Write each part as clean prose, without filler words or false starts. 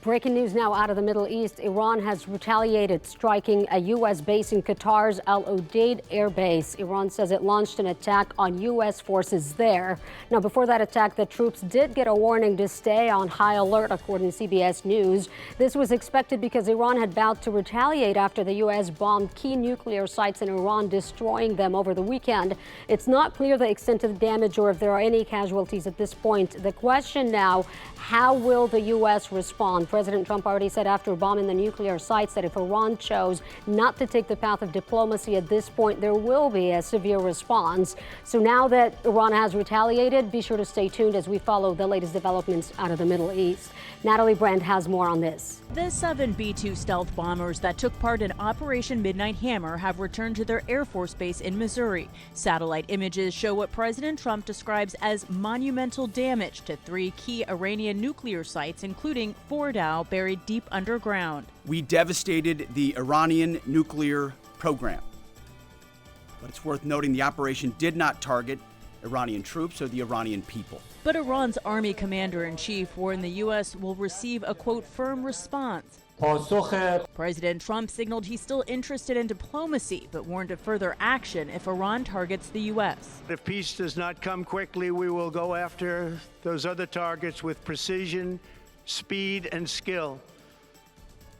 Breaking news now out of the Middle East. Iran has retaliated, striking a U.S. base in Qatar's Al Udeid air base. Iran says it launched an attack on U.S. forces there. Now, before that attack, the troops did get a warning to stay on high alert, according to CBS News. This was expected because Iran had vowed to retaliate after the U.S. bombed key nuclear sites in Iran, destroying them over the weekend. It's not clear the extent of the damage or if there are any casualties at this point. The question now, how will the U.S. respond? President Trump already said after bombing the nuclear sites that if Iran chose not to take the path of diplomacy at this point, there will be a severe response. So now that Iran has retaliated, be sure to stay tuned as we follow the latest developments out of the Middle East. Natalie Brand has more on this. The 7 B-2 stealth bombers that took part in Operation Midnight Hammer have returned to their Air Force base in Missouri. Satellite images show what President Trump describes as monumental damage to 3 key Iranian nuclear sites, including Fordow, buried deep underground. We devastated the Iranian nuclear program. But it's worth noting the operation did not target Iranian troops or the Iranian people. But Iran's army commander-in-chief warned the U.S. will receive a, quote, firm response. President Trump signaled he's still interested in diplomacy, but warned of further action if Iran targets the U.S. If peace does not come quickly, we will go after those other targets with precision, speed, and skill.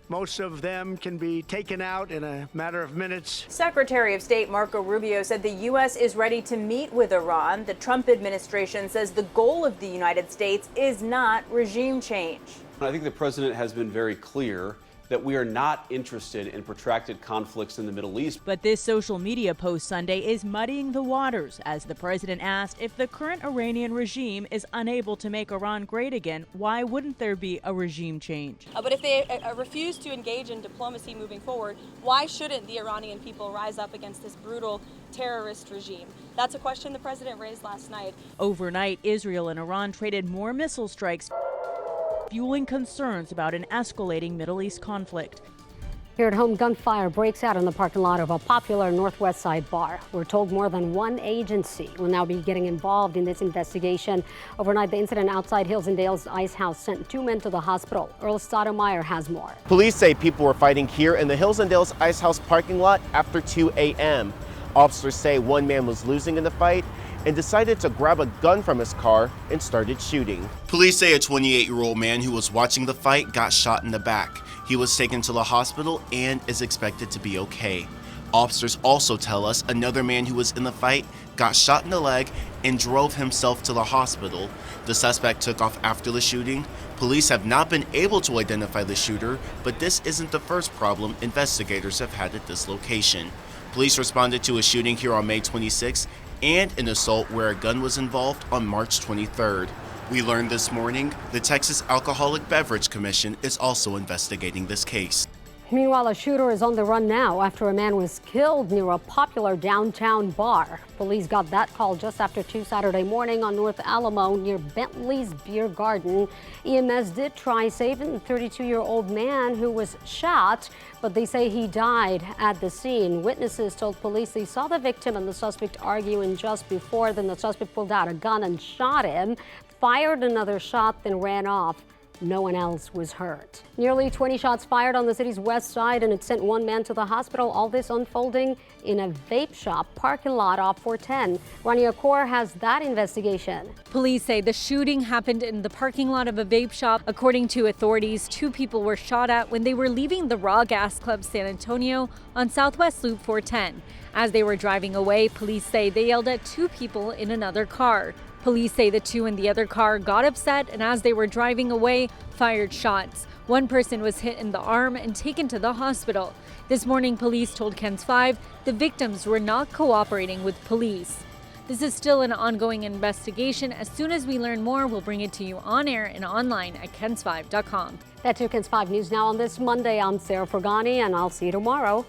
Most of them can be taken out in a matter of minutes. Secretary of State Marco Rubio said the U.S. is ready to meet with Iran. The Trump administration says the goal of the United States is not regime change. I think the president has been very clear that we are not interested in protracted conflicts in the Middle East. But this social media post Sunday is muddying the waters as the president asked if the current Iranian regime is unable to make Iran great again, why wouldn't there be a regime change? But if they refuse to engage in diplomacy moving forward, why shouldn't the Iranian people rise up against this brutal terrorist regime? That's a question the president raised last night. Overnight, Israel and Iran traded more missile strikes, fueling concerns about an escalating Middle East conflict. Here at home, gunfire breaks out in the parking lot of a popular Northwest Side bar. We're told more than one agency will now be getting involved in this investigation. Overnight, the incident outside Hills and Dale's Ice House sent 2 men to the hospital. Earl Stoudemire has more. Police say people were fighting here in the Hills and Dale's Ice House parking lot after 2 a.m. Officers say one man was losing in the fight and decided to grab a gun from his car and started shooting. Police say a 28-year-old man who was watching the fight got shot in the back. He was taken to the hospital and is expected to be okay. Officers also tell us another man who was in the fight got shot in the leg and drove himself to the hospital. The suspect took off after the shooting. Police have not been able to identify the shooter, but this isn't the first problem investigators have had at this location. Police responded to a shooting here on May 26th and an assault where a gun was involved on March 23rd. We learned this morning the Texas Alcoholic Beverage Commission is also investigating this case. Meanwhile, a shooter is on the run now after a man was killed near a popular downtown bar. Police got that call just after 2 Saturday morning on North Alamo near Bentley's Beer Garden. EMS did try saving the 32-year-old man who was shot, but they say he died at the scene. Witnesses told police they saw the victim and the suspect arguing just before. Then the suspect pulled out a gun and shot him, fired another shot, then ran off. No one else was hurt. Nearly 20 shots fired on the city's west side, and it sent 1 man to the hospital. All this unfolding in a vape shop parking lot off 410. Rania Kaur has that investigation. Police say the shooting happened in the parking lot of a vape shop. According to authorities, 2 people were shot at when they were leaving the Raw Gas Club San Antonio on Southwest Loop 410. As they were driving away, police say they yelled at 2 people in another car. Police say the 2 in the other car got upset and as they were driving away, fired shots. 1 person was hit in the arm and taken to the hospital. This morning, police told KENS 5 the victims were not cooperating with police. This is still an ongoing investigation. As soon as we learn more, we'll bring it to you on air and online at KENS5.com. That's your KENS 5 News Now on this Monday. I'm Sarah Forgany, and I'll see you tomorrow.